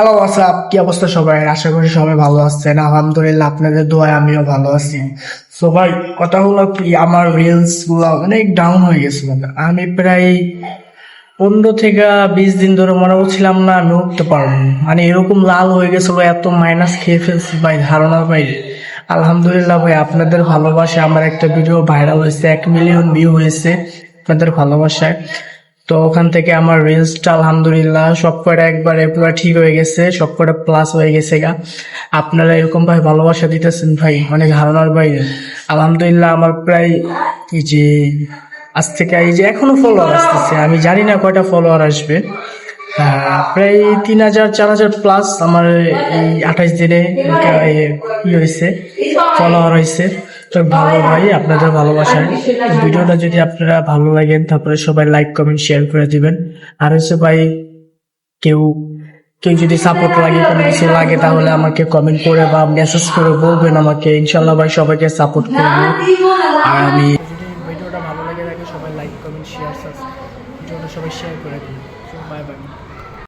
Hello WhatsApp, কি অবস্থা সবাই? আশা করি সবাই ভালো আছেন। আলহামদুলিল্লাহ, আপনাদের দোয়ায় আমিও ভালো আছি। সো ভাই, কথা হলো কি, আমার রিলস গুলো অনেক ডাউন হয়ে গেছিল। আমি প্রায় 15 থেকে 20 দিন ধরে মনে করছিলাম না আমি উঠতে পারবো, মানে এরকম লাল হয়ে গেছিল, এত মাইনাস খেয়ে ফেলছি ভাই, ধারণার বাইরে। আলহামদুলিল্লাহ ভাই, আপনাদের ভালোবাসায় আমার একটা ভিডিও ভাইরাল হয়েছে, 1 মিলিয়ন ভিউ হয়েছে আপনাদের ভালোবাসায়। তো ওখান থেকে আমার রিলসটা আলহামদুলিল্লাহ সব কটা একবারে পুরো ঠিক হয়ে গেছে, সব কটা প্লাস হয়ে গেছে গা। আপনারা এরকম ভাই ভালোবাসা দিতেছেন ভাই, অনেক ধারণার বাইরে। আলহামদুলিল্লাহ আমার প্রায় এই যে আজ থেকে এই যে এখনো ফলোয়ার আসতেছে, আমি জানি না কয়টা ফলোয়ার আসবে। প্রায় 3,000 4,000 প্লাস আমার এই 28 দিনে ই হয়েছে, ফলোয়ার হয়েছে। তো ভালো ভাই, আপনাদের ভালোবাসায় ভিডিওটা যদি আপনারা ভালো লাগেন তারপরে সবাই লাইক কমেন্ট শেয়ার করে দিবেন। আর হচ্ছে ভাই, কেউ কেউ যদি সাপোর্ট লাগে, কোনো কিছু লাগে, তাহলে আমাকে কমেন্ট করে বা মেসেজ করে বলবেন আমাকে, ইনশাল্লাহ ভাই সবাইকে সাপোর্ট করবো। আর আমি যদি ভিডিওটা ভালো লাগে থাকে, সবাই লাইক কমেন্ট শেয়ার, ভিডিওটা সবাই শেয়ার করে দিন। Bye bye.